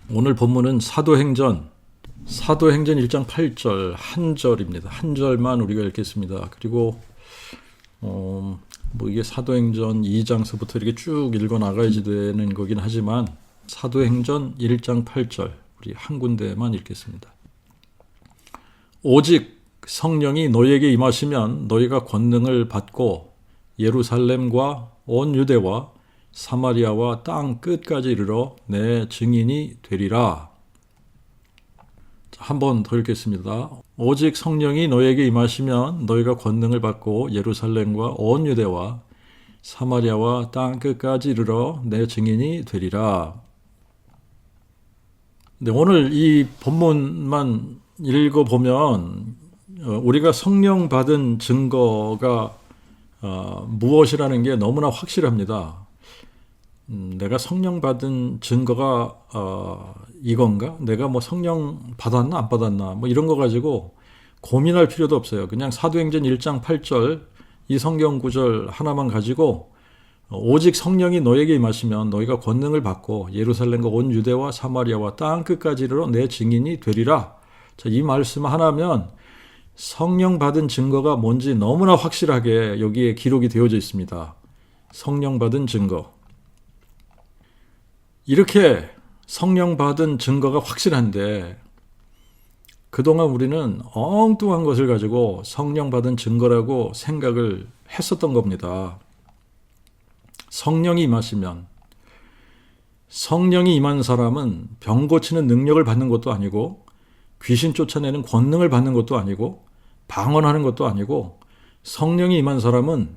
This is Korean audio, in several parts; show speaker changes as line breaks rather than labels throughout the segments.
오늘 본문은 사도행전 1장 8절 한 절입니다. 한 절만 우리가 읽겠습니다. 그리고 이게 사도행전 2장서부터 이렇게 쭉 읽어 나가야지 되는 거긴 하지만 사도행전 1장 8절 우리 한 군데만 읽겠습니다. 오직 성령이 너희에게 임하시면 너희가 권능을 받고 예루살렘과 온 유대와 사마리아와 땅 끝까지 이르러 내 증인이 되리라. 한 번 더 읽겠습니다. 오직 성령이 너희에게 임하시면 너희가 권능을 받고 예루살렘과 온 유대와 사마리아와 땅 끝까지 이르러 내 증인이 되리라. 근데 오늘 이 본문만 읽어보면 우리가 성령 받은 증거가 무엇이라는 게 너무나 확실합니다. 내가 성령 받은 증거가 이건가? 내가 성령 받았나 안 받았나 이런 거 가지고 고민할 필요도 없어요. 그냥 사도행전 1장 8절 이 성경 구절 하나만 가지고 오직 성령이 너에게 임하시면 너희가 권능을 받고 예루살렘과 온 유대와 사마리아와 땅 끝까지 이르러 내 증인이 되리라. 자, 이 말씀 하나면 성령 받은 증거가 뭔지 너무나 확실하게 여기에 기록이 되어져 있습니다. 성령 받은 증거. 이렇게 성령 받은 증거가 확실한데 그동안 우리는 엉뚱한 것을 가지고 성령 받은 증거라고 생각을 했었던 겁니다. 성령이 임하시면 성령이 임한 사람은 병 고치는 능력을 받는 것도 아니고 귀신 쫓아내는 권능을 받는 것도 아니고 방언하는 것도 아니고 성령이 임한 사람은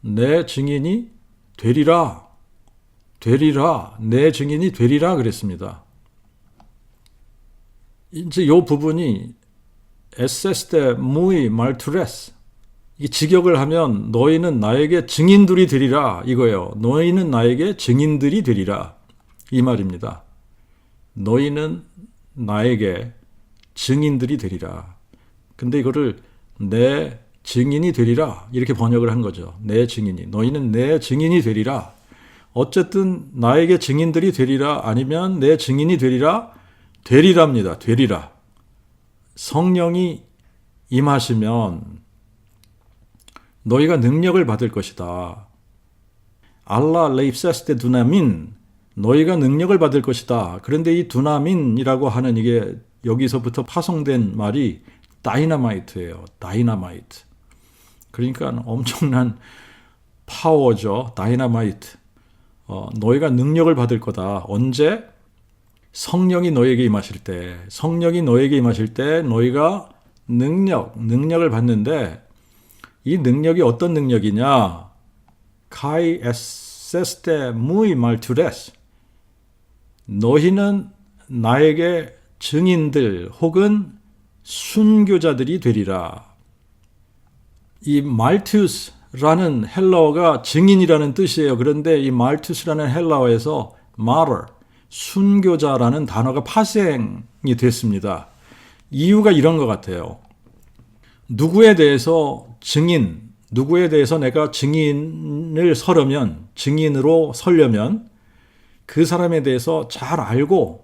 내 증인이 되리라. 내 증인이 되리라 그랬습니다. 이제 이 부분이 에세스테 무이 말투레스 이 직역을 하면 너희는 나에게 증인들이 되리라 이거예요. 너희는 나에게 증인들이 되리라 이 말입니다. 너희는 나에게 증인들이 되리라. 근데 이거를 내 증인이 되리라 이렇게 번역을 한 거죠. 내 증인이. 너희는 내 증인이 되리라. 어쨌든 나에게 증인들이 되리라 아니면 내 증인이 되리라 되리랍니다. 되리라. 성령이 임하시면 너희가 능력을 받을 것이다. 알라 레입세스테 두나민 너희가 능력을 받을 것이다. 그런데 이 두나민이라고 하는 이게 여기서부터 파송된 말이 다이너마이트예요. 다이너마이트. 그러니까 엄청난 파워죠. 다이너마이트. 너희가 능력을 받을 거다. 언제? 성령이 너에게 임하실 때. 성령이 너에게 임하실 때 너희가 능력을 받는데 이 능력이 어떤 능력이냐? 카이 에세스테 무이 말투레스. 너희는 나에게 증인들 혹은 순교자들이 되리라. 이 말투스라는 헬라어가 증인이라는 뜻이에요. 그런데 이 말투스라는 헬라어에서 martyr, 순교자라는 단어가 파생이 됐습니다. 이유가 이런 것 같아요. 누구에 대해서 내가 증인으로 서려면 그 사람에 대해서 잘 알고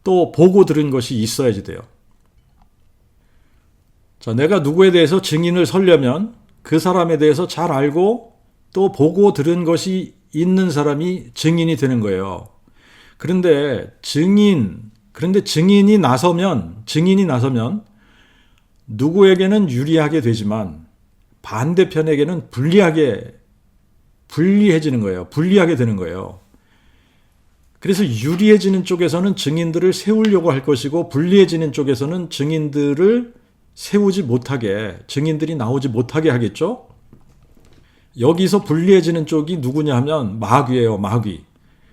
또 보고 들은 것이 있어야지 돼요. 자, 내가 누구에 대해서 증인을 서려면 그 사람에 대해서 잘 알고 또 보고 들은 것이 있는 사람이 증인이 되는 거예요. 그런데 증인이 나서면 누구에게는 유리하게 되지만 반대편에게는 불리해지는 거예요. 불리하게 되는 거예요. 그래서 유리해지는 쪽에서는 증인들을 세우려고 할 것이고 불리해지는 쪽에서는 증인들을 세우지 못하게, 증인들이 나오지 못하게 하겠죠? 여기서 불리해지는 쪽이 누구냐 하면 마귀예요. 마귀.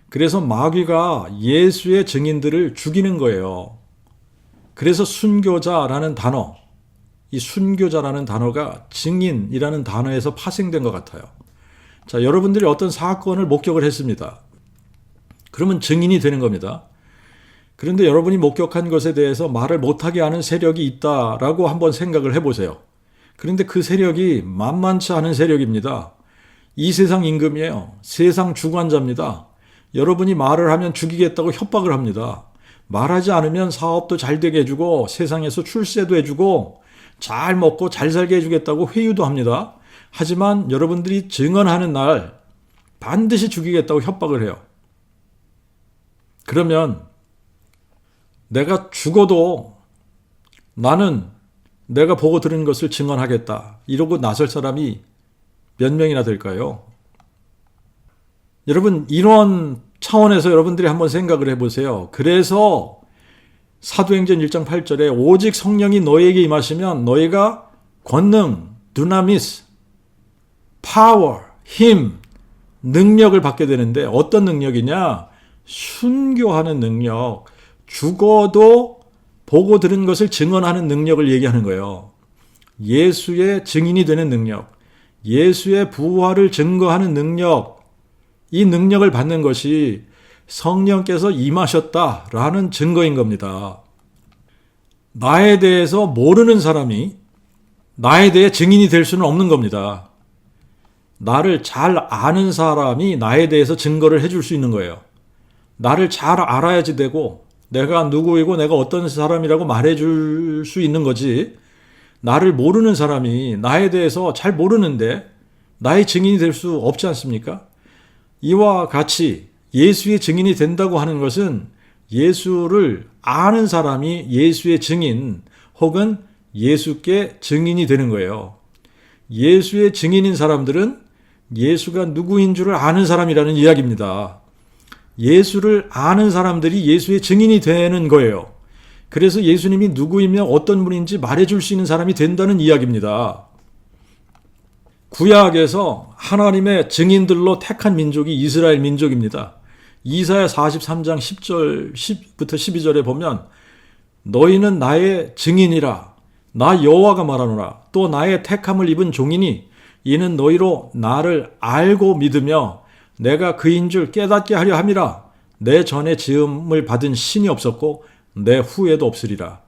그래서 마귀가 예수의 증인들을 죽이는 거예요. 그래서 순교자라는 단어, 이 순교자라는 단어가 증인이라는 단어에서 파생된 것 같아요. 자, 여러분들이 어떤 사건을 목격을 했습니다. 그러면 증인이 되는 겁니다. 그런데 여러분이 목격한 것에 대해서 말을 못하게 하는 세력이 있다라고 한번 생각을 해보세요. 그런데 그 세력이 만만치 않은 세력입니다. 이 세상 임금이에요. 세상 주관자입니다. 여러분이 말을 하면 죽이겠다고 협박을 합니다. 말하지 않으면 사업도 잘 되게 해주고 세상에서 출세도 해주고 잘 먹고 잘 살게 해주겠다고 회유도 합니다. 하지만 여러분들이 증언하는 날 반드시 죽이겠다고 협박을 해요. 그러면 내가 죽어도 나는 내가 보고 들은 것을 증언하겠다. 이러고 나설 사람이 몇 명이나 될까요? 여러분, 이런 차원에서 여러분들이 한번 생각을 해보세요. 그래서 사도행전 1장 8절에 오직 성령이 너희에게 임하시면 너희가 권능, 두나미스, 파워, 힘, 능력을 받게 되는데 어떤 능력이냐? 순교하는 능력, 죽어도 보고 들은 것을 증언하는 능력을 얘기하는 거예요. 예수의 증인이 되는 능력, 예수의 부활을 증거하는 능력, 이 능력을 받는 것이 성령께서 임하셨다라는 증거인 겁니다. 나에 대해서 모르는 사람이 나에 대해 증인이 될 수는 없는 겁니다. 나를 잘 아는 사람이 나에 대해서 증거를 해줄 수 있는 거예요. 나를 잘 알아야지 되고 내가 누구이고 내가 어떤 사람이라고 말해줄 수 있는 거지. 나를 모르는 사람이 나에 대해서 잘 모르는데 나의 증인이 될 수 없지 않습니까? 이와 같이 예수의 증인이 된다고 하는 것은 예수를 아는 사람이 예수의 증인 혹은 예수께 증인이 되는 거예요. 예수의 증인인 사람들은 예수가 누구인 줄을 아는 사람이라는 이야기입니다. 예수를 아는 사람들이 예수의 증인이 되는 거예요. 그래서 예수님이 누구이며 어떤 분인지 말해줄 수 있는 사람이 된다는 이야기입니다. 구약에서 하나님의 증인들로 택한 민족이 이스라엘 민족입니다. 이사야 43장 10절, 10부터 12절에 보면 너희는 나의 증인이라 나 여호와가 말하노라 또 나의 택함을 입은 종이니 이는 너희로 나를 알고 믿으며 내가 그인 줄 깨닫게 하려 함이라 내 전에 지음을 받은 신이 없었고 내 후에도 없으리라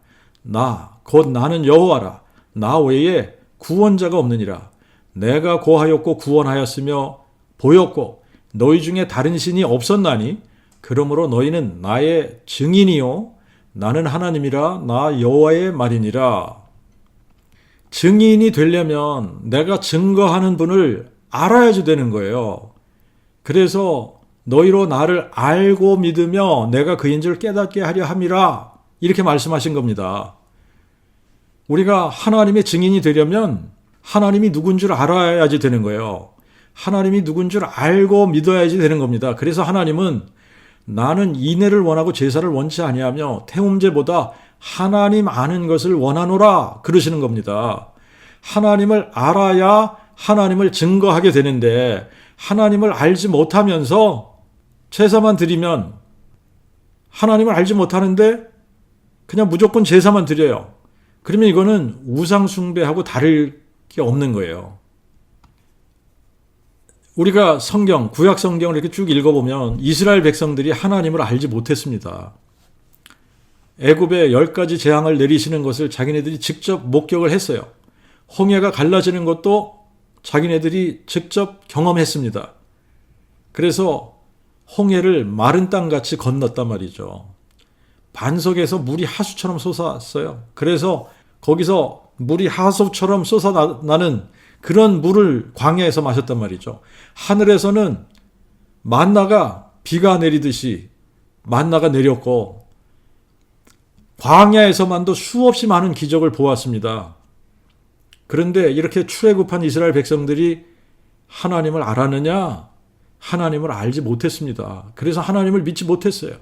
나 곧 나는 여호와라 나 외에 구원자가 없느니라 내가 고하였고 구원하였으며 보였고 너희 중에 다른 신이 없었나니 그러므로 너희는 나의 증인이요 나는 하나님이라 나 여호와의 말이니라. 증인이 되려면 내가 증거하는 분을 알아야지 되는 거예요. 그래서 너희로 나를 알고 믿으며 내가 그인 줄 깨닫게 하려 함이라 이렇게 말씀하신 겁니다. 우리가 하나님의 증인이 되려면 하나님이 누군 줄 알아야지 되는 거예요. 하나님이 누군 줄 알고 믿어야지 되는 겁니다. 그래서 하나님은 나는 인애를 원하고 제사를 원치 아니하며 태움제보다 하나님 아는 것을 원하노라 그러시는 겁니다. 하나님을 알아야 하나님을 증거하게 되는데 하나님을 알지 못하면서 제사만 드리면 하나님을 알지 못하는데 그냥 무조건 제사만 드려요. 그러면 이거는 우상 숭배하고 다를 게 없는 거예요. 우리가 성경, 구약 성경을 이렇게 쭉 읽어보면 이스라엘 백성들이 하나님을 알지 못했습니다. 애굽에 10가지 재앙을 내리시는 것을 자기네들이 직접 목격을 했어요. 홍해가 갈라지는 것도 자기네들이 직접 경험했습니다. 그래서 홍해를 마른 땅같이 건넜단 말이죠. 반석에서 물이 하수처럼 솟았어요. 그래서 거기서 물이 하수처럼 솟아나는 그런 물을 광야에서 마셨단 말이죠. 하늘에서는 만나가 비가 내리듯이 만나가 내렸고 광야에서만도 수없이 많은 기적을 보았습니다. 그런데 이렇게 출애굽한 이스라엘 백성들이 하나님을 알았느냐? 하나님을 알지 못했습니다. 그래서 하나님을 믿지 못했어요.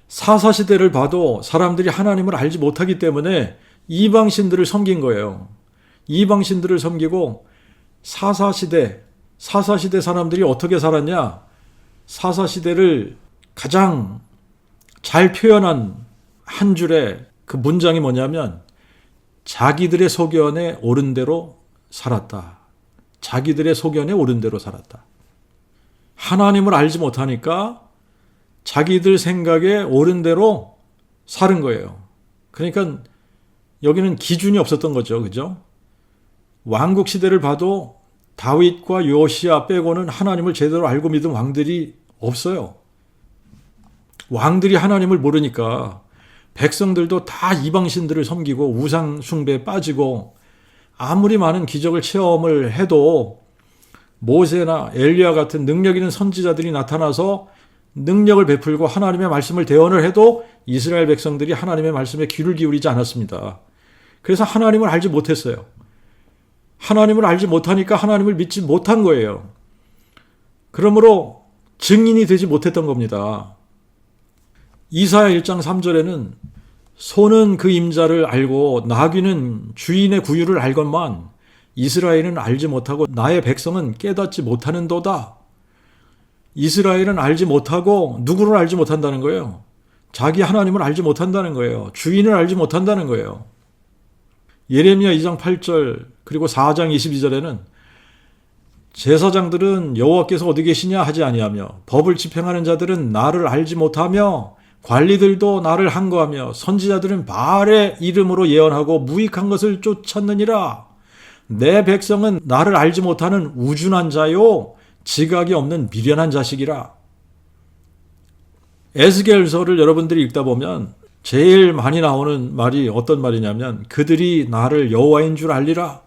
사사시대를 봐도 사람들이 하나님을 알지 못하기 때문에 이방신들을 섬긴 거예요. 이방신들을 섬기고 사사시대 사람들이 어떻게 살았냐? 사사시대를 가장 잘 표현한 한 줄의 그 문장이 뭐냐면 자기들의 소견에 옳은 대로 살았다. 자기들의 소견에 옳은 대로 살았다. 하나님을 알지 못하니까 자기들 생각에 옳은 대로 사는 거예요. 그러니까 여기는 기준이 없었던 거죠. 그죠? 왕국 시대를 봐도 다윗과 요시야 빼고는 하나님을 제대로 알고 믿은 왕들이 없어요. 왕들이 하나님을 모르니까 백성들도 다 이방신들을 섬기고 우상 숭배에 빠지고 아무리 많은 기적을 체험을 해도 모세나 엘리야 같은 능력 있는 선지자들이 나타나서 능력을 베풀고 하나님의 말씀을 대언을 해도 이스라엘 백성들이 하나님의 말씀에 귀를 기울이지 않았습니다. 그래서 하나님을 알지 못했어요. 하나님을 알지 못하니까 하나님을 믿지 못한 거예요. 그러므로 증인이 되지 못했던 겁니다. 이사야 1장 3절에는 소는 그 임자를 알고 나귀는 주인의 구유를 알건만 이스라엘은 알지 못하고 나의 백성은 깨닫지 못하는도다. 이스라엘은 알지 못하고 누구를 알지 못한다는 거예요. 자기 하나님을 알지 못한다는 거예요. 주인을 알지 못한다는 거예요. 예레미야 2장 8절 그리고 4장 22절에는 제사장들은 여호와께서 어디 계시냐 하지 아니하며 법을 집행하는 자들은 나를 알지 못하며 관리들도 나를 항거하며 선지자들은 바알의 이름으로 예언하고 무익한 것을 쫓았느니라. 내 백성은 나를 알지 못하는 우준한 자요 지각이 없는 미련한 자식이라. 에스겔서를 여러분들이 읽다 보면 제일 많이 나오는 말이 어떤 말이냐면 그들이 나를 여호와인 줄 알리라.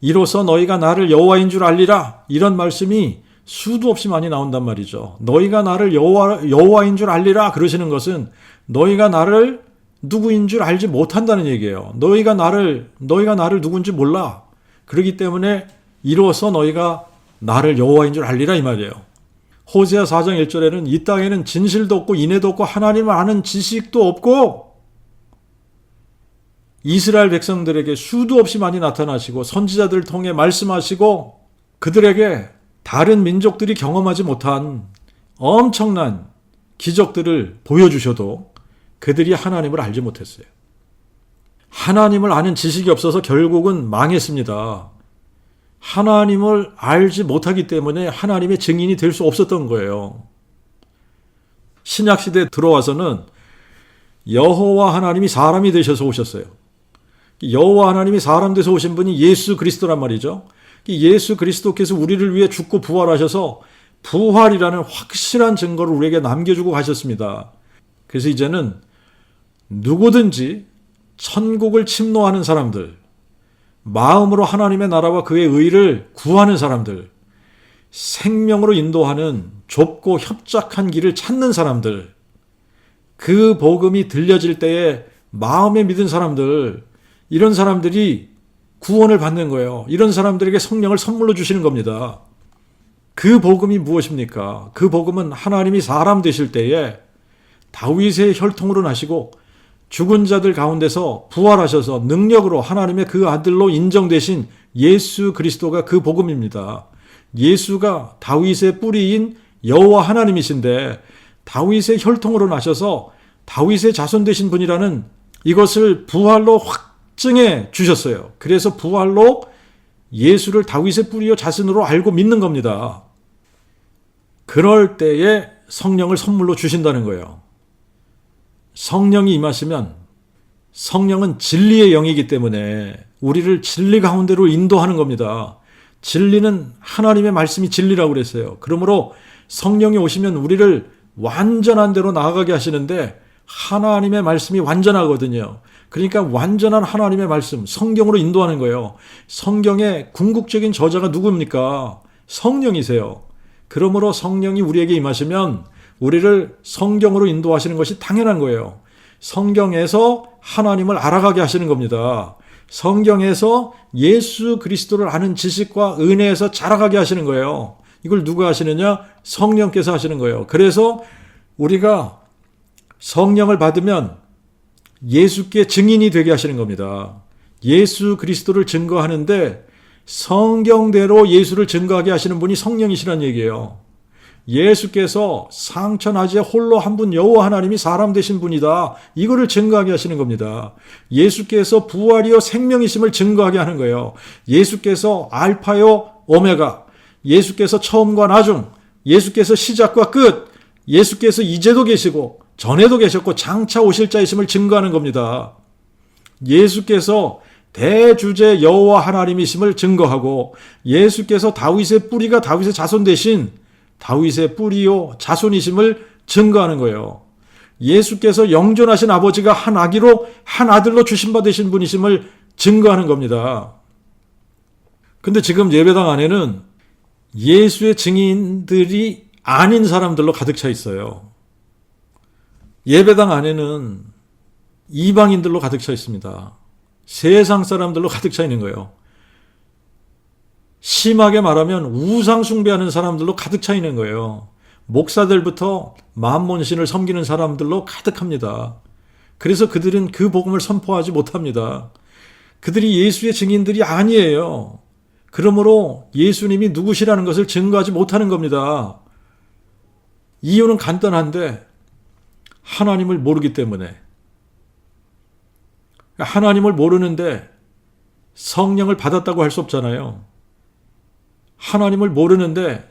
이로써 너희가 나를 여호와인 줄 알리라. 이런 말씀이 수도 없이 많이 나온단 말이죠. 너희가 나를 여호와인 줄 알리라 그러시는 것은 너희가 나를 누구인 줄 알지 못한다는 얘기예요. 너희가 나를 누구인지 몰라. 그렇기 때문에 이로써 너희가 나를 여호와인 줄 알리라 이 말이에요. 호세아 4장 1절에는 이 땅에는 진실도 없고 인애도 없고 하나님을 아는 지식도 없고 이스라엘 백성들에게 수도 없이 많이 나타나시고 선지자들을 통해 말씀하시고 그들에게 다른 민족들이 경험하지 못한 엄청난 기적들을 보여주셔도 그들이 하나님을 알지 못했어요. 하나님을 아는 지식이 없어서 결국은 망했습니다. 하나님을 알지 못하기 때문에 하나님의 증인이 될 수 없었던 거예요. 신약시대에 들어와서는 여호와 하나님이 사람이 되셔서 오셨어요. 여호와 하나님이 사람 돼서 오신 분이 예수 그리스도란 말이죠. 예수 그리스도께서 우리를 위해 죽고 부활하셔서 부활이라는 확실한 증거를 우리에게 남겨주고 가셨습니다. 그래서 이제는 누구든지 천국을 침노하는 사람들, 마음으로 하나님의 나라와 그의 의를 구하는 사람들, 생명으로 인도하는 좁고 협착한 길을 찾는 사람들, 그 복음이 들려질 때에 마음에 믿은 사람들, 이런 사람들이 구원을 받는 거예요. 이런 사람들에게 성령을 선물로 주시는 겁니다. 그 복음이 무엇입니까? 그 복음은 하나님이 사람 되실 때에 다윗의 혈통으로 나시고 죽은 자들 가운데서 부활하셔서 능력으로 하나님의 그 아들로 인정되신 예수 그리스도가 그 복음입니다. 예수가 다윗의 뿌리인 여호와 하나님이신데 다윗의 혈통으로 나셔서 다윗의 자손 되신 분이라는 이것을 부활로 확증해 주셨어요. 그래서 부활로 예수를 다윗의 뿌리요 자손으로 알고 믿는 겁니다. 그럴 때에 성령을 선물로 주신다는 거예요. 성령이 임하시면 성령은 진리의 영이기 때문에 우리를 진리 가운데로 인도하는 겁니다. 진리는 하나님의 말씀이 진리라고 그랬어요. 그러므로 성령이 오시면 우리를 완전한 대로 나아가게 하시는데 하나님의 말씀이 완전하거든요. 그러니까 완전한 하나님의 말씀, 성경으로 인도하는 거예요. 성경의 궁극적인 저자가 누굽니까? 성령이세요. 그러므로 성령이 우리에게 임하시면 우리를 성경으로 인도하시는 것이 당연한 거예요. 성경에서 하나님을 알아가게 하시는 겁니다. 성경에서 예수 그리스도를 아는 지식과 은혜에서 자라가게 하시는 거예요. 이걸 누가 하시느냐? 성령께서 하시는 거예요. 그래서 우리가 성령을 받으면 예수께 증인이 되게 하시는 겁니다. 예수 그리스도를 증거하는데 성경대로 예수를 증거하게 하시는 분이 성령이시란 얘기예요. 예수께서 상천하지에 홀로 한 분 여호와 하나님이 사람 되신 분이다. 이거를 증거하게 하시는 겁니다. 예수께서 부활이요 생명이심을 증거하게 하는 거예요. 예수께서 알파요 오메가, 예수께서 처음과 나중, 예수께서 시작과 끝, 예수께서 이제도 계시고 전에도 계셨고 장차 오실 자이심을 증거하는 겁니다. 예수께서 대주제 여호와 하나님이심을 증거하고 예수께서 다윗의 뿌리가 다윗의 자손 대신 다윗의 뿌리요 자손이심을 증거하는 거예요. 예수께서 영존하신 아버지가 한 아기로 한 아들로 주신받으신 분이심을 증거하는 겁니다. 근데 지금 예배당 안에는 예수의 증인들이 아닌 사람들로 가득 차 있어요. 예배당 안에는 이방인들로 가득 차 있습니다. 세상 사람들로 가득 차 있는 거예요. 심하게 말하면 우상 숭배하는 사람들로 가득 차 있는 거예요. 목사들부터 만몬신을 섬기는 사람들로 가득합니다. 그래서 그들은 그 복음을 선포하지 못합니다. 그들이 예수의 증인들이 아니에요. 그러므로 예수님이 누구시라는 것을 증거하지 못하는 겁니다. 이유는 간단한데 하나님을 모르기 때문에. 하나님을 모르는데 성령을 받았다고 할 수 없잖아요. 하나님을 모르는데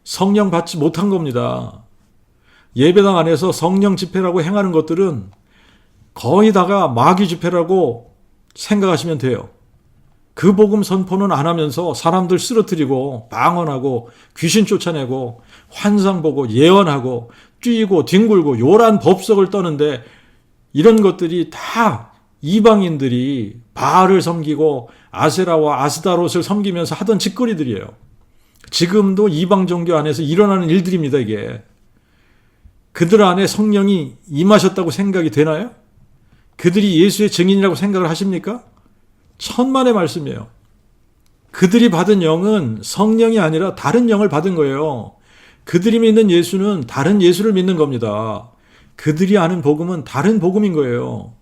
성령 받지 못한 겁니다. 예배당 안에서 성령 집회라고 행하는 것들은 거의 다가 마귀 집회라고 생각하시면 돼요. 그 복음 선포는 안 하면서 사람들 쓰러뜨리고 방언하고 귀신 쫓아내고 환상 보고 예언하고 뛰고 뒹굴고 요란 법석을 떠는데 이런 것들이 다 이방인들이 바알을 섬기고 아세라와 아스다롯을 섬기면서 하던 짓거리들이에요. 지금도 이방 종교 안에서 일어나는 일들입니다, 이게. 그들 안에 성령이 임하셨다고 생각이 되나요? 그들이 예수의 증인이라고 생각을 하십니까? 천만의 말씀이에요. 그들이 받은 영은 성령이 아니라 다른 영을 받은 거예요. 그들이 믿는 예수는 다른 예수를 믿는 겁니다. 그들이 아는 복음은 다른 복음인 거예요.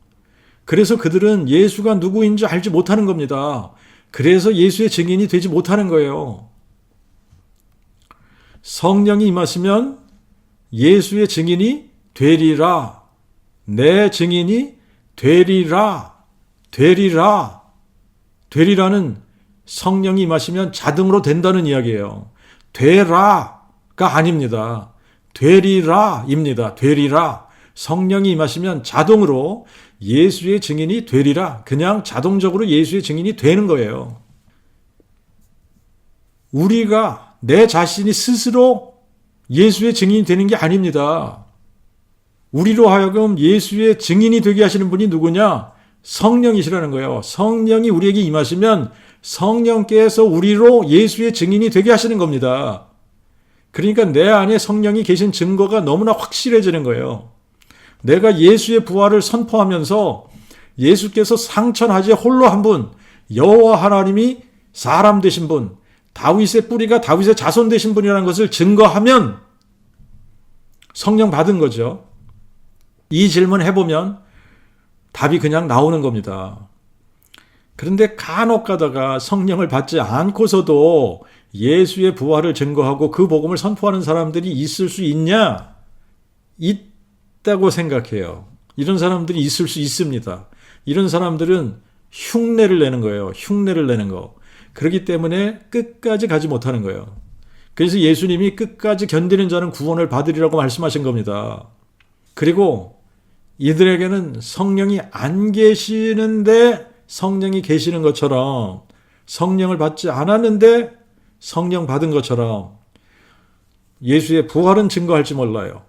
그래서 그들은 예수가 누구인지 알지 못하는 겁니다. 그래서 예수의 증인이 되지 못하는 거예요. 성령이 임하시면 예수의 증인이 되리라. 내 증인이 되리라. 되리라. 되리라는 성령이 임하시면 자동으로 된다는 이야기예요. 되라가 아닙니다. 되리라입니다. 되리라. 성령이 임하시면 자동으로 예수의 증인이 되리라. 그냥 자동적으로 예수의 증인이 되는 거예요. 우리가 내 자신이 스스로 예수의 증인이 되는 게 아닙니다. 우리로 하여금 예수의 증인이 되게 하시는 분이 누구냐? 성령이시라는 거예요. 성령이 우리에게 임하시면 성령께서 우리로 예수의 증인이 되게 하시는 겁니다. 그러니까 내 안에 성령이 계신 증거가 너무나 확실해지는 거예요. 내가 예수의 부활을 선포하면서 예수께서 상천하지 홀로 한 분, 여호와 하나님이 사람 되신 분, 다윗의 뿌리가 다윗의 자손 되신 분이라는 것을 증거하면 성령 받은 거죠. 이 질문 해보면 답이 그냥 나오는 겁니다. 그런데 간혹 가다가 성령을 받지 않고서도 예수의 부활을 증거하고 그 복음을 선포하는 사람들이 있을 수 있냐? 있다고 생각해요. 이런 사람들이 있을 수 있습니다. 이런 사람들은 흉내를 내는 거예요. 흉내를 내는 거. 그렇기 때문에 끝까지 가지 못하는 거예요. 그래서 예수님이 끝까지 견디는 자는 구원을 받으리라고 말씀하신 겁니다. 그리고 이들에게는 성령이 안 계시는데 성령이 계시는 것처럼, 성령을 받지 않았는데 성령 받은 것처럼 예수의 부활은 증거할지 몰라요.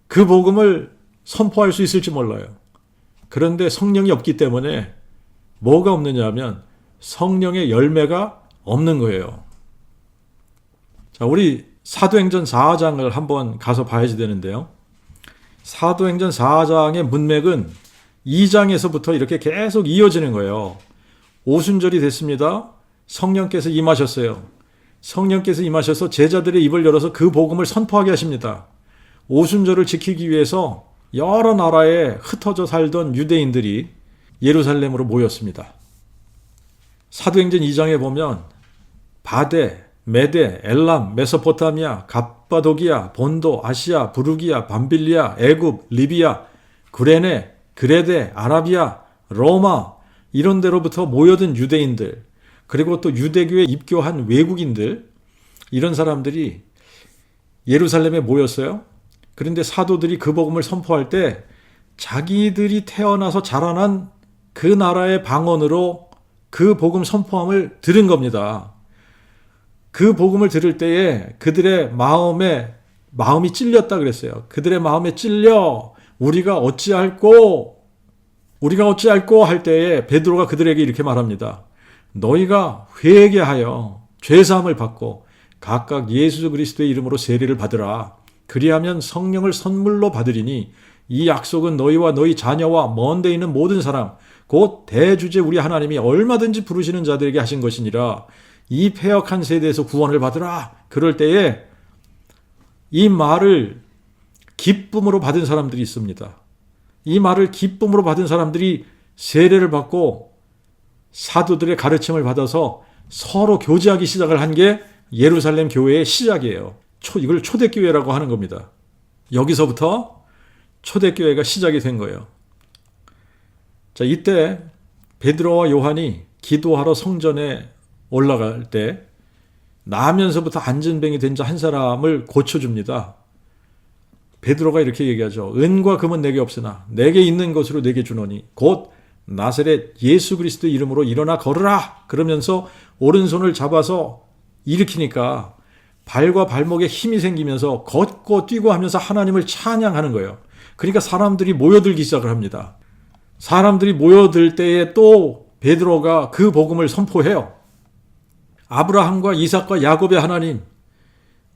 그 복음을 선포할 수 있을지 몰라요. 그런데 성령이 없기 때문에 뭐가 없느냐 하면 성령의 열매가 없는 거예요. 자, 우리 사도행전 4장을 한번 가서 봐야지 되는데요. 사도행전 4장의 문맥은 2장에서부터 이렇게 계속 이어지는 거예요. 오순절이 됐습니다. 성령께서 임하셨어요. 성령께서 임하셔서 제자들의 입을 열어서 그 복음을 선포하게 하십니다. 오순절을 지키기 위해서 여러 나라에 흩어져 살던 유대인들이 예루살렘으로 모였습니다. 사도행전 2장에 보면 바데, 메데, 엘람, 메소포타미아, 갑바도기아, 본도, 아시아, 부르기아, 밤빌리아, 애굽, 리비아, 구레네, 그레데, 아라비아, 로마 이런 데로부터 모여든 유대인들, 그리고 또 유대교에 입교한 외국인들, 이런 사람들이 예루살렘에 모였어요. 그런데 사도들이 그 복음을 선포할 때 자기들이 태어나서 자라난 그 나라의 방언으로 그 복음 선포함을 들은 겁니다. 그 복음을 들을 때에 그들의 마음이 찔렸다 그랬어요. 그들의 마음에 찔려 우리가 어찌할꼬 할 때에 베드로가 그들에게 이렇게 말합니다. 너희가 회개하여 죄사함을 받고 각각 예수 그리스도의 이름으로 세례를 받으라. 그리하면 성령을 선물로 받으리니 이 약속은 너희와 너희 자녀와 먼 데 있는 모든 사람 곧 대주제 우리 하나님이 얼마든지 부르시는 자들에게 하신 것이니라. 이 패역한 세대에서 구원을 받으라. 그럴 때에 이 말을 기쁨으로 받은 사람들이 있습니다. 이 말을 기쁨으로 받은 사람들이 세례를 받고 사도들의 가르침을 받아서 서로 교제하기 시작을 한 게 예루살렘 교회의 시작이에요. 이걸 초대교회라고 하는 겁니다. 여기서부터 초대교회가 시작이 된 거예요. 자, 이때 베드로와 요한이 기도하러 성전에 올라갈 때 나면서부터 안전병이 된 자 한 사람을 고쳐줍니다. 베드로가 이렇게 얘기하죠. 은과 금은 내게 없으나 내게 있는 것으로 내게 주노니 곧 나사렛 예수 그리스도의 이름으로 일어나 걸으라. 그러면서 오른손을 잡아서 일으키니까 발과 발목에 힘이 생기면서 걷고 뛰고 하면서 하나님을 찬양하는 거예요. 그러니까 사람들이 모여들기 시작을 합니다. 사람들이 모여들 때에 또 베드로가 그 복음을 선포해요. 아브라함과 이삭과 야곱의 하나님,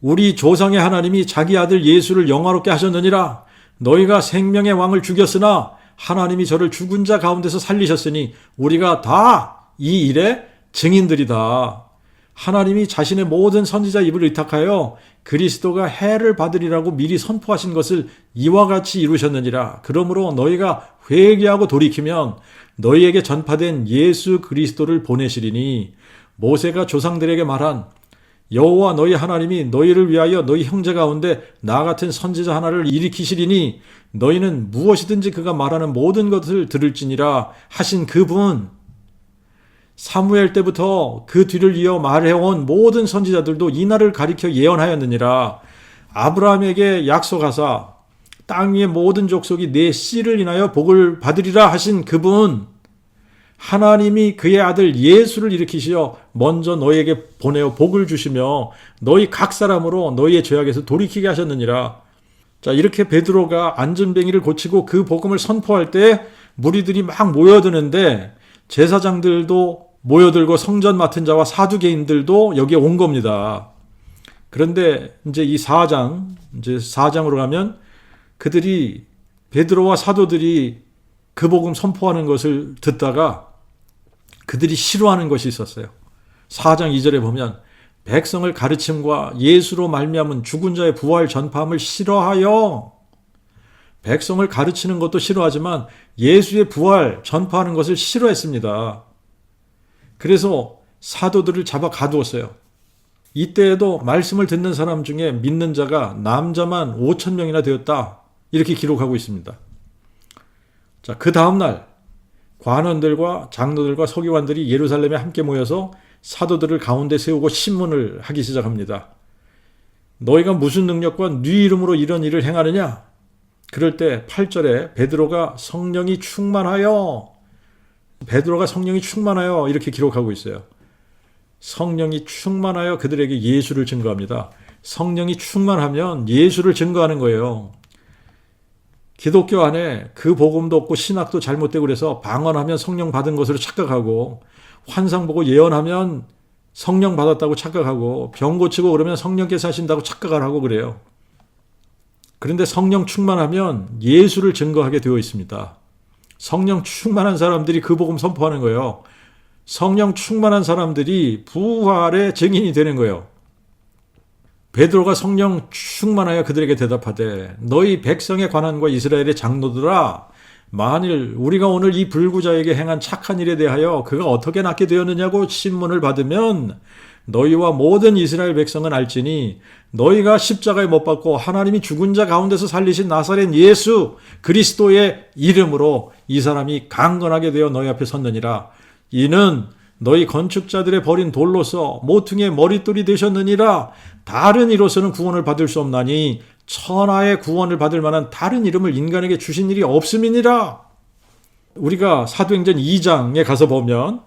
우리 조상의 하나님이 자기 아들 예수를 영화롭게 하셨느니라. 너희가 생명의 왕을 죽였으나 하나님이 저를 죽은 자 가운데서 살리셨으니 우리가 다 이 일의 증인들이다. 하나님이 자신의 모든 선지자 입을 의탁하여 그리스도가 해를 받으리라고 미리 선포하신 것을 이와 같이 이루셨느니라. 그러므로 너희가 회개하고 돌이키면 너희에게 전파된 예수 그리스도를 보내시리니 모세가 조상들에게 말한 여호와 너희 하나님이 너희를 위하여 너희 형제 가운데 나 같은 선지자 하나를 일으키시리니 너희는 무엇이든지 그가 말하는 모든 것을 들을지니라 하신 그분. 사무엘 때부터 그 뒤를 이어 말해온 모든 선지자들도 이 날을 가리켜 예언하였느니라. 아브라함에게 약속하사 땅 위의 모든 족속이 내 씨를 인하여 복을 받으리라 하신 그분. 하나님이 그의 아들 예수를 일으키시어 먼저 너희에게 보내어 복을 주시며 너희 각 사람으로 너희의 죄악에서 돌이키게 하셨느니라. 자, 이렇게 베드로가 안전뱅이를 고치고 그 복음을 선포할 때 무리들이 막 모여드는데 제사장들도 모여들고 성전 맡은 자와 사두개인들도 여기에 온 겁니다. 그런데 이제 이 4장으로 가면 그들이 베드로와 사도들이 그 복음 선포하는 것을 듣다가 그들이 싫어하는 것이 있었어요. 4장 2절에 보면 백성을 가르침과 예수로 말미암은 죽은 자의 부활 전파함을 싫어하여, 백성을 가르치는 것도 싫어하지만 예수의 부활 전파하는 것을 싫어했습니다. 그래서 사도들을 잡아 가두었어요. 이때에도 말씀을 듣는 사람 중에 믿는 자가 남자만 5,000명이나 되었다. 이렇게 기록하고 있습니다. 자, 그 다음날 관원들과 장로들과 서기관들이 예루살렘에 함께 모여서 사도들을 가운데 세우고 신문을 하기 시작합니다. 너희가 무슨 능력과 네 이름으로 이런 일을 행하느냐? 그럴 때 8절에 베드로가 성령이 충만하여 이렇게 기록하고 있어요. 성령이 충만하여 그들에게 예수를 증거합니다. 성령이 충만하면 예수를 증거하는 거예요. 기독교 안에 그 복음도 없고 신학도 잘못되고 그래서 방언하면 성령 받은 것으로 착각하고 환상 보고 예언하면 성령 받았다고 착각하고 병 고치고 그러면 성령께서 하신다고 착각을 하고 그래요. 그런데 성령 충만하면 예수를 증거하게 되어 있습니다. 성령 충만한 사람들이 그 복음 선포하는 거예요. 성령 충만한 사람들이 부활의 증인이 되는 거예요. 베드로가 성령 충만하여 그들에게 대답하되 너희 백성의 관원과 이스라엘의 장로들아, 만일 우리가 오늘 이 불구자에게 행한 착한 일에 대하여 그가 어떻게 낫게 되었느냐고 신문을 받으면 너희와 모든 이스라엘 백성은 알지니 너희가 십자가에 못 박고 하나님이 죽은 자 가운데서 살리신 나사렛 예수 그리스도의 이름으로 이 사람이 강건하게 되어 너희 앞에 섰느니라. 이는 너희 건축자들의 버린 돌로서 모퉁이의 머릿돌이 되셨느니라. 다른 이로서는 구원을 받을 수 없나니 천하의 구원을 받을 만한 다른 이름을 인간에게 주신 일이 없음이니라. 우리가 사도행전 2장에 가서 보면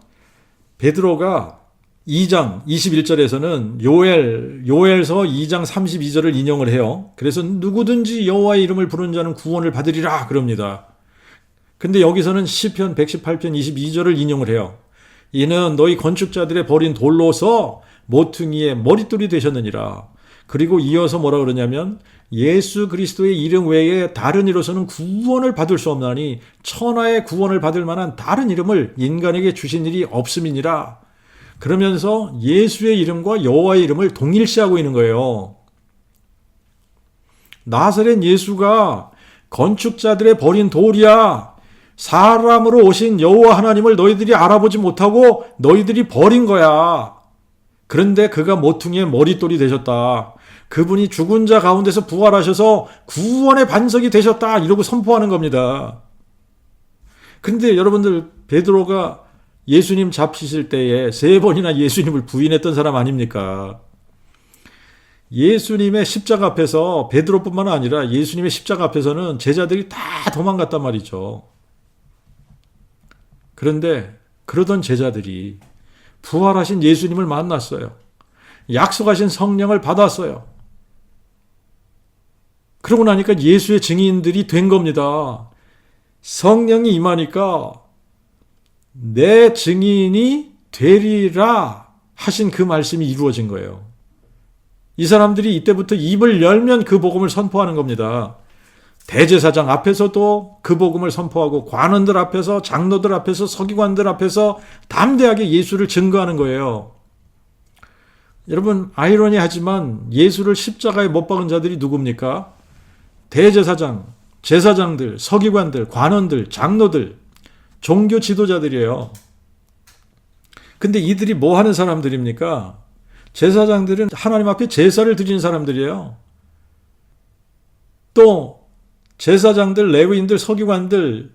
베드로가 2장 21절에서는 요엘서 2장 32절을 인용을 해요. 그래서 누구든지 여호와의 이름을 부르는 자는 구원을 받으리라 그럽니다. 근데 여기서는 시편 118편 22절을 인용을 해요. 이는 너희 건축자들의 버린 돌로서 모퉁이의 머릿돌이 되셨느니라. 그리고 이어서 뭐라 그러냐면 예수 그리스도의 이름 외에 다른 이로서는 구원을 받을 수 없나니 천하의 구원을 받을 만한 다른 이름을 인간에게 주신 일이 없음이니라. 그러면서 예수의 이름과 여호와의 이름을 동일시하고 있는 거예요. 나사렛 예수가 건축자들의 버린 돌이야. 사람으로 오신 여호와 하나님을 너희들이 알아보지 못하고 너희들이 버린 거야. 그런데 그가 모퉁이의 머릿돌이 되셨다. 그분이 죽은 자 가운데서 부활하셔서 구원의 반석이 되셨다. 이러고 선포하는 겁니다. 그런데 여러분들 베드로가 예수님 잡히실 때에 3번이나 예수님을 부인했던 사람 아닙니까? 예수님의 십자가 앞에서 베드로뿐만 아니라 예수님의 십자가 앞에서는 제자들이 다 도망갔단 말이죠. 그런데 그러던 제자들이 부활하신 예수님을 만났어요. 약속하신 성령을 받았어요. 그러고 나니까 예수의 증인들이 된 겁니다. 성령이 임하니까 내 증인이 되리라 하신 그 말씀이 이루어진 거예요. 이 사람들이 이때부터 입을 열면 그 복음을 선포하는 겁니다. 대제사장 앞에서도 그 복음을 선포하고 관원들 앞에서, 장로들 앞에서, 서기관들 앞에서 담대하게 예수를 증거하는 거예요. 여러분, 아이러니하지만 예수를 십자가에 못 박은 자들이 누굽니까? 대제사장, 제사장들, 서기관들, 관원들, 장로들, 종교 지도자들이에요. 근데 이들이 뭐 하는 사람들입니까? 제사장들은 하나님 앞에 제사를 드리는 사람들이에요. 또 제사장들, 레위인들, 서기관들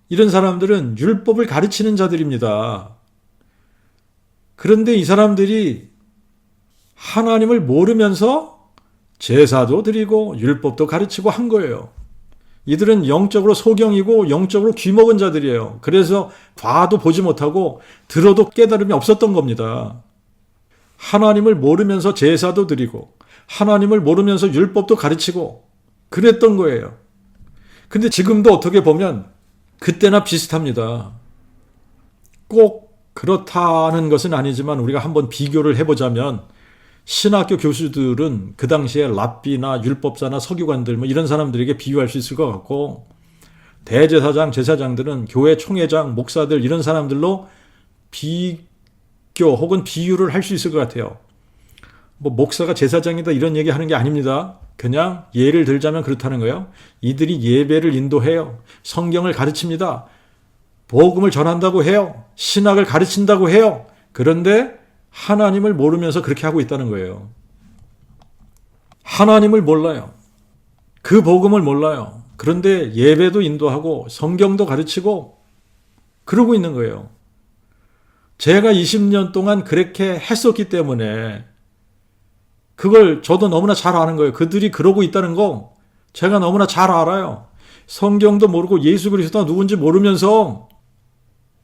이런 사람들은 율법을 가르치는 자들입니다. 그런데 이 사람들이 하나님을 모르면서 제사도 드리고 율법도 가르치고 한 거예요. 이들은 영적으로 소경이고 영적으로 귀먹은 자들이에요. 그래서 봐도 보지 못하고 들어도 깨달음이 없었던 겁니다. 하나님을 모르면서 제사도 드리고 하나님을 모르면서 율법도 가르치고 그랬던 거예요. 근데 지금도 어떻게 보면 그때나 비슷합니다. 꼭 그렇다는 것은 아니지만 우리가 한번 비교를 해보자면 신학교 교수들은 그 당시에 랍비나 율법사나 서기관들 뭐 이런 사람들에게 비유할 수 있을 것 같고 대제사장, 제사장들은 교회 총회장, 목사들 이런 사람들로 비교 혹은 비유를 할 수 있을 것 같아요. 뭐 목사가 제사장이다 이런 얘기 하는 게 아닙니다. 그냥 예를 들자면 그렇다는 거예요. 이들이 예배를 인도해요. 성경을 가르칩니다. 복음을 전한다고 해요. 신학을 가르친다고 해요. 그런데 하나님을 모르면서 그렇게 하고 있다는 거예요. 하나님을 몰라요. 그 복음을 몰라요. 그런데 예배도 인도하고 성경도 가르치고 그러고 있는 거예요. 제가 20년 동안 그렇게 했었기 때문에 그걸 저도 너무나 잘 아는 거예요. 그들이 그러고 있다는 거 제가 너무나 잘 알아요. 성경도 모르고 예수 그리스도가 누군지 모르면서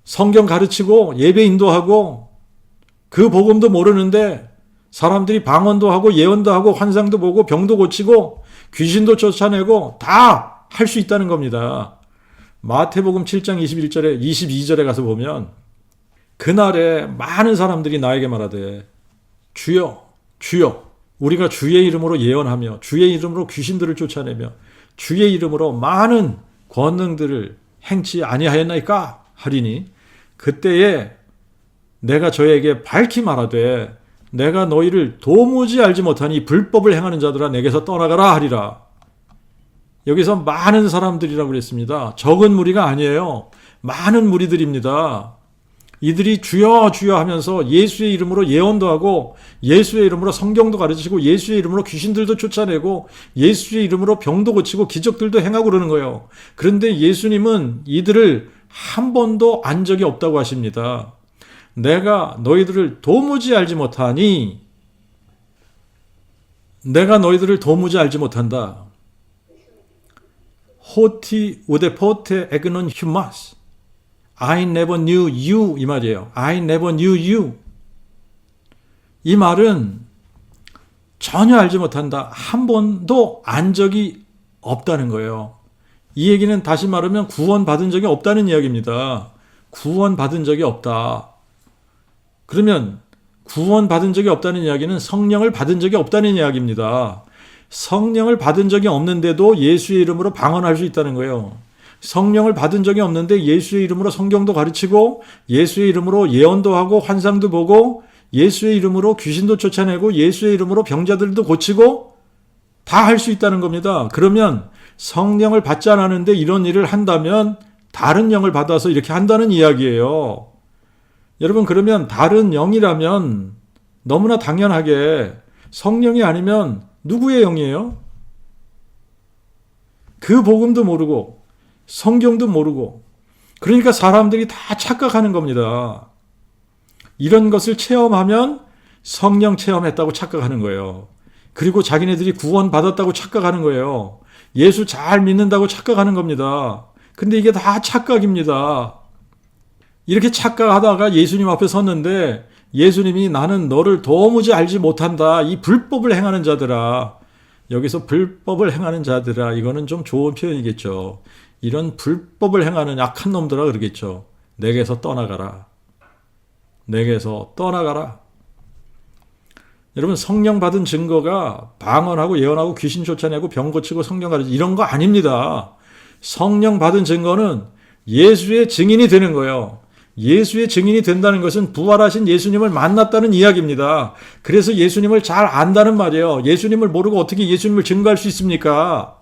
성경 가르치고 예배 인도하고 그 복음도 모르는데 사람들이 방언도 하고 예언도 하고 환상도 보고 병도 고치고 귀신도 쫓아내고 다 할 수 있다는 겁니다. 마태복음 7장 21절에 22절에 가서 보면 그날에 많은 사람들이 나에게 말하되 주여 주여 우리가 주의 이름으로 예언하며 주의 이름으로 귀신들을 쫓아내며 주의 이름으로 많은 권능들을 행치 아니하였나이까 하리니 그때에 내가 저에게 밝히 말하되 내가 너희를 도무지 알지 못하니 불법을 행하는 자들아 내게서 떠나가라 하리라. 여기서 많은 사람들이라고 그랬습니다. 적은 무리가 아니에요. 많은 무리들입니다. 이들이 주여 주여 하면서 예수의 이름으로 예언도 하고 예수의 이름으로 성경도 가르치고 예수의 이름으로 귀신들도 쫓아내고 예수의 이름으로 병도 고치고 기적들도 행하고 그러는 거예요. 그런데 예수님은 이들을 한 번도 안 적이 없다고 하십니다. 내가 너희들을 도무지 알지 못하니 내가 너희들을 도무지 알지 못한다. 호티 우데포테 에그논 휴마스 I never knew you 이 말이에요. I never knew you. 이 말은 전혀 알지 못한다. 한 번도 안 적이 없다는 거예요. 이 얘기는 다시 말하면 구원받은 적이 없다는 이야기입니다. 구원받은 적이 없다. 그러면 구원받은 적이 없다는 이야기는 성령을 받은 적이 없다는 이야기입니다. 성령을 받은 적이 없는데도 예수의 이름으로 방언할 수 있다는 거예요. 성령을 받은 적이 없는데 예수의 이름으로 성경도 가르치고 예수의 이름으로 예언도 하고 환상도 보고 예수의 이름으로 귀신도 쫓아내고 예수의 이름으로 병자들도 고치고 다 할 수 있다는 겁니다. 그러면 성령을 받지 않았는데 이런 일을 한다면 다른 영을 받아서 이렇게 한다는 이야기예요. 여러분, 그러면 다른 영이라면 너무나 당연하게 성령이 아니면 누구의 영이에요? 그 복음도 모르고 성경도 모르고, 그러니까 사람들이 다 착각하는 겁니다. 이런 것을 체험하면 성령 체험했다고 착각하는 거예요. 그리고 자기네들이 구원받았다고 착각하는 거예요. 예수 잘 믿는다고 착각하는 겁니다. 근데 이게 다 착각입니다. 이렇게 착각하다가 예수님 앞에 섰는데 예수님이 나는 너를 도무지 알지 못한다. 이 불법을 행하는 자들아. 여기서 불법을 행하는 자들아. 이거는 좀 좋은 표현이겠죠. 이런 불법을 행하는 악한 놈들아 그러겠죠. 내게서 떠나가라. 내게서 떠나가라. 여러분, 성령 받은 증거가 방언하고 예언하고 귀신 쫓아내고 병 고치고 성경 가르치고 이런 거 아닙니다. 성령 받은 증거는 예수의 증인이 되는 거예요. 예수의 증인이 된다는 것은 부활하신 예수님을 만났다는 이야기입니다. 그래서 예수님을 잘 안다는 말이에요. 예수님을 모르고 어떻게 예수님을 증거할 수 있습니까?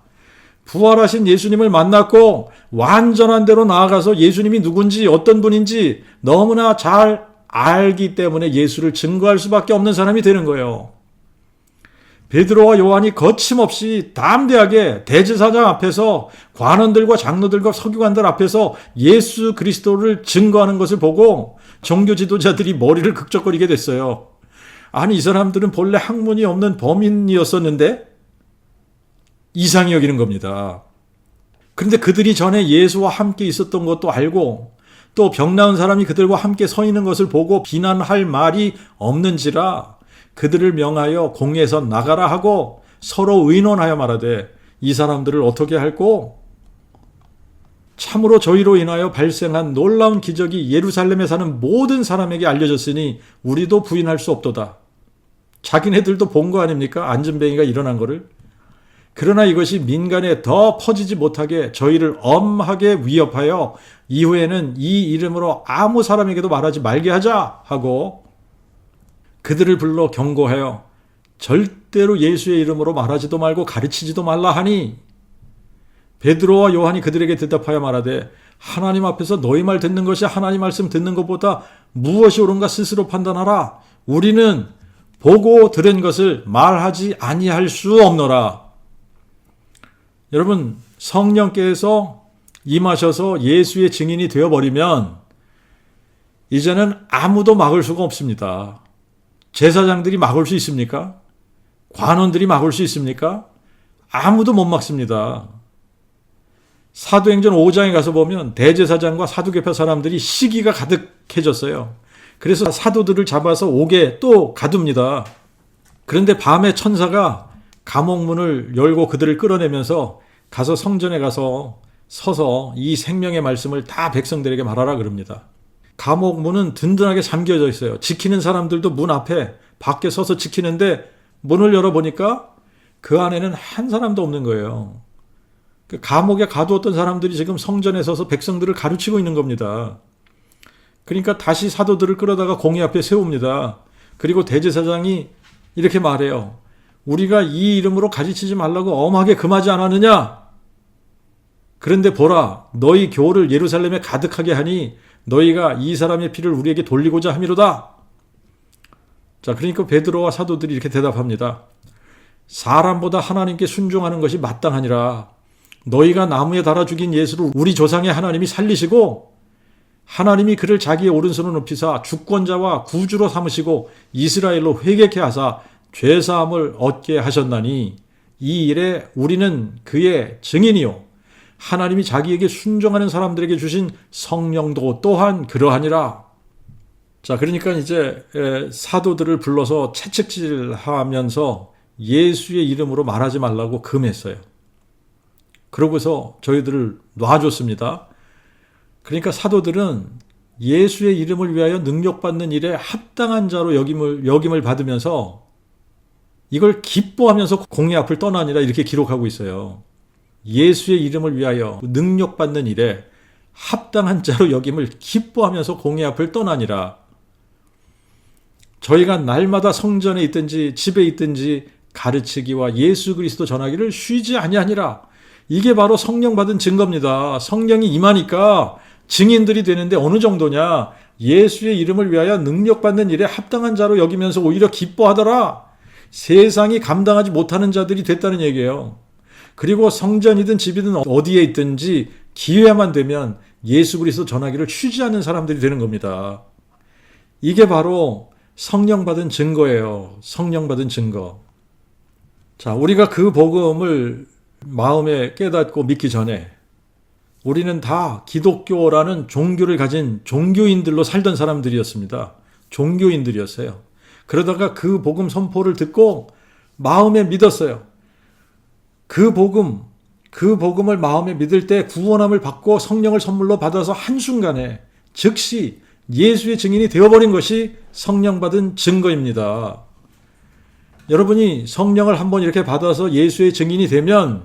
부활하신 예수님을 만났고 완전한 대로 나아가서 예수님이 누군지 어떤 분인지 너무나 잘 알기 때문에 예수를 증거할 수밖에 없는 사람이 되는 거예요. 베드로와 요한이 거침없이 담대하게 대제사장 앞에서 관원들과 장로들과 서기관들 앞에서 예수 그리스도를 증거하는 것을 보고 종교 지도자들이 머리를 극적거리게 됐어요. 아니, 이 사람들은 본래 학문이 없는 범인이었었는데 이상히 여기는 겁니다. 그런데 그들이 전에 예수와 함께 있었던 것도 알고 또 병 나은 사람이 그들과 함께 서 있는 것을 보고 비난할 말이 없는지라 그들을 명하여 공회에서 나가라 하고 서로 의논하여 말하되 이 사람들을 어떻게 할꼬? 참으로 저희로 인하여 발생한 놀라운 기적이 예루살렘에 사는 모든 사람에게 알려졌으니 우리도 부인할 수 없도다. 자기네들도 본 거 아닙니까? 안전뱅이가 일어난 거를. 그러나 이것이 민간에 더 퍼지지 못하게 저희를 엄하게 위협하여 이후에는 이 이름으로 아무 사람에게도 말하지 말게 하자 하고 그들을 불러 경고하여 절대로 예수의 이름으로 말하지도 말고 가르치지도 말라 하니 베드로와 요한이 그들에게 대답하여 말하되 하나님 앞에서 너희 말 듣는 것이 하나님 말씀 듣는 것보다 무엇이 옳은가 스스로 판단하라. 우리는 보고 들은 것을 말하지 아니할 수 없노라. 여러분, 성령께서 임하셔서 예수의 증인이 되어버리면 이제는 아무도 막을 수가 없습니다. 제사장들이 막을 수 있습니까? 관원들이 막을 수 있습니까? 아무도 못 막습니다. 사도행전 5장에 가서 보면 대제사장과 사두개파 사람들이 시기가 가득해졌어요. 그래서 사도들을 잡아서 옥에 또 가둡니다. 그런데 밤에 천사가 감옥문을 열고 그들을 끌어내면서 가서 성전에 가서 서서 이 생명의 말씀을 다 백성들에게 말하라 그럽니다. 감옥 문은 든든하게 잠겨져 있어요. 지키는 사람들도 문 앞에 밖에 서서 지키는데 문을 열어보니까 그 안에는 한 사람도 없는 거예요. 그 감옥에 가두었던 사람들이 지금 성전에 서서 백성들을 가르치고 있는 겁니다. 그러니까 다시 사도들을 끌어다가 공회 앞에 세웁니다. 그리고 대제사장이 이렇게 말해요. 우리가 이 이름으로 가르치지 말라고 엄하게 금하지 않았느냐? 그런데 보라, 너희 교를 예루살렘에 가득하게 하니 너희가 이 사람의 피를 우리에게 돌리고자 함이로다. 자, 그러니까 베드로와 사도들이 이렇게 대답합니다. 사람보다 하나님께 순종하는 것이 마땅하니라. 너희가 나무에 달아 죽인 예수를 우리 조상의 하나님이 살리시고 하나님이 그를 자기의 오른손으로 높이사 주권자와 구주로 삼으시고 이스라엘로 회개케 하사 죄사함을 얻게 하셨나니 이 일에 우리는 그의 증인이요 하나님이 자기에게 순종하는 사람들에게 주신 성령도 또한 그러하니라. 자, 그러니까 이제 사도들을 불러서 채찍질하면서 예수의 이름으로 말하지 말라고 금했어요. 그러고서 저희들을 놔줬습니다. 그러니까 사도들은 예수의 이름을 위하여 능력받는 일에 합당한 자로 여김을 받으면서 이걸 기뻐하면서 공의 앞을 떠나니라 이렇게 기록하고 있어요. 예수의 이름을 위하여 능력받는 일에 합당한 자로 여김을 기뻐하면서 공의 앞을 떠나니라. 저희가 날마다 성전에 있든지 집에 있든지 가르치기와 예수 그리스도 전하기를 쉬지 아니하니라. 이게 바로 성령 받은 증거입니다. 성령이 임하니까 증인들이 되는데 어느 정도냐? 예수의 이름을 위하여 능력받는 일에 합당한 자로 여기면서 오히려 기뻐하더라. 세상이 감당하지 못하는 자들이 됐다는 얘기예요. 그리고 성전이든 집이든 어디에 있든지 기회만 되면 예수 그리스도 전하기를 쉬지 않는 사람들이 되는 겁니다. 이게 바로 성령 받은 증거예요. 성령 받은 증거. 자, 우리가 그 복음을 마음에 깨닫고 믿기 전에 우리는 다 기독교라는 종교를 가진 종교인들로 살던 사람들이었습니다. 종교인들이었어요. 그러다가 그 복음 선포를 듣고 마음에 믿었어요. 그 복음을 마음에 믿을 때 구원함을 받고 성령을 선물로 받아서 한순간에 즉시 예수의 증인이 되어버린 것이 성령 받은 증거입니다. 여러분이 성령을 한번 이렇게 받아서 예수의 증인이 되면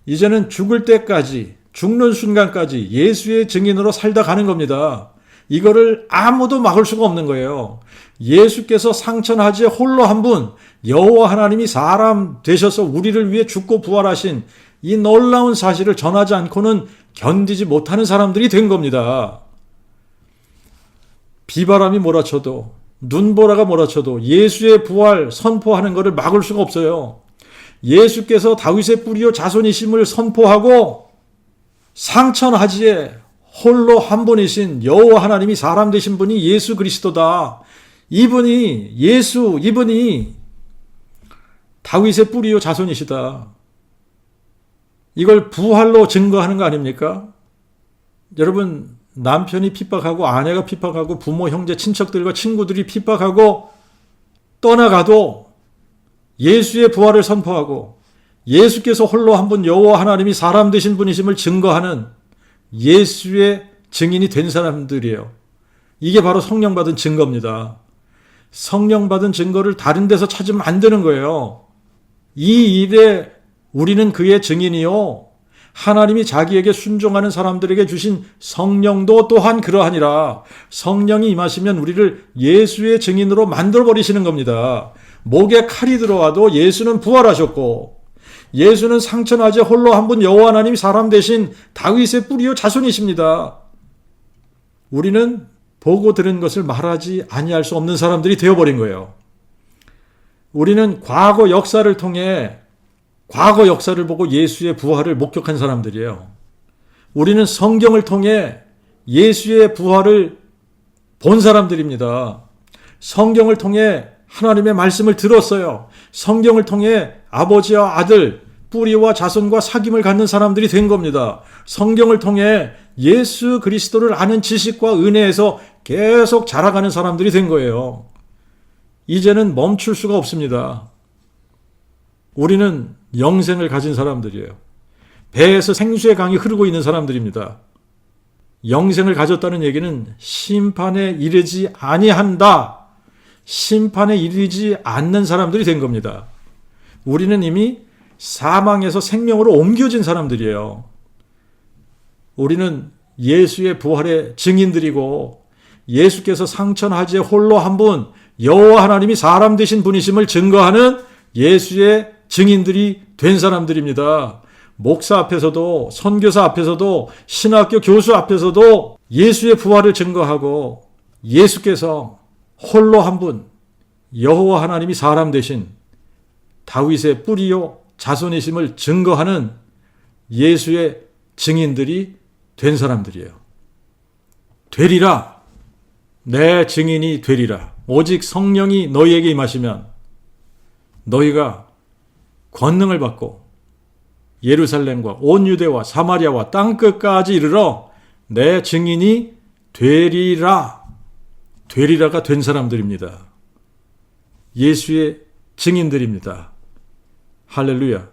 이제는 죽을 때까지, 죽는 순간까지 예수의 증인으로 살다 가는 겁니다. 이거를 아무도 막을 수가 없는 거예요. 예수께서 상천하지에 홀로 한 분, 여호와 하나님이 사람 되셔서 우리를 위해 죽고 부활하신 이 놀라운 사실을 전하지 않고는 견디지 못하는 사람들이 된 겁니다. 비바람이 몰아쳐도, 눈보라가 몰아쳐도 예수의 부활 선포하는 것을 막을 수가 없어요. 예수께서 다윗의 뿌리요 자손이심을 선포하고 상천하지에 홀로 한 분이신 여호와 하나님이 사람 되신 분이 예수 그리스도다. 이분이 다윗의 뿌리요 자손이시다. 이걸 부활로 증거하는 거 아닙니까? 여러분, 남편이 핍박하고 아내가 핍박하고 부모, 형제, 친척들과 친구들이 핍박하고 떠나가도 예수의 부활을 선포하고 예수께서 홀로 한 분 여호와 하나님이 사람 되신 분이심을 증거하는 예수의 증인이 된 사람들이에요. 이게 바로 성령 받은 증거입니다. 성령 받은 증거를 다른 데서 찾으면 안 되는 거예요. 이 일에 우리는 그의 증인이요. 하나님이 자기에게 순종하는 사람들에게 주신 성령도 또한 그러하니라. 성령이 임하시면 우리를 예수의 증인으로 만들어버리시는 겁니다. 목에 칼이 들어와도 예수는 부활하셨고 예수는 상천하지 홀로 한 분 여호와 하나님이 사람 되신 다윗의 뿌리요 자손이십니다. 우리는 보고 들은 것을 말하지 아니할 수 없는 사람들이 되어버린 거예요. 우리는 과거 역사를 통해 과거 역사를 보고 예수의 부활을 목격한 사람들이에요. 우리는 성경을 통해 예수의 부활을 본 사람들입니다. 성경을 통해 하나님의 말씀을 들었어요. 성경을 통해 아버지와 아들, 뿌리와 자손과 사귐을 갖는 사람들이 된 겁니다. 성경을 통해 예수 그리스도를 아는 지식과 은혜에서 계속 자라가는 사람들이 된 거예요. 이제는 멈출 수가 없습니다. 우리는 영생을 가진 사람들이에요. 배에서 생수의 강이 흐르고 있는 사람들입니다. 영생을 가졌다는 얘기는 심판에 이르지 아니한다. 심판에 이르지 않는 사람들이 된 겁니다. 우리는 이미 사망에서 생명으로 옮겨진 사람들이에요. 우리는 예수의 부활의 증인들이고 예수께서 상천하지에 홀로 한 분 여호와 하나님이 사람 되신 분이심을 증거하는 예수의 증인들이 된 사람들입니다. 목사 앞에서도 선교사 앞에서도 신학교 교수 앞에서도 예수의 부활을 증거하고 예수께서 홀로 한 분 여호와 하나님이 사람 되신 다윗의 뿌리요 자손이심을 증거하는 예수의 증인들이 된 사람들이에요. 되리라. 내 증인이 되리라. 오직 성령이 너희에게 임하시면 너희가 권능을 받고 예루살렘과 온 유대와 사마리아와 땅끝까지 이르러 내 증인이 되리라. 되리라가 된 사람들입니다. 예수의 증인들입니다. 할렐루야.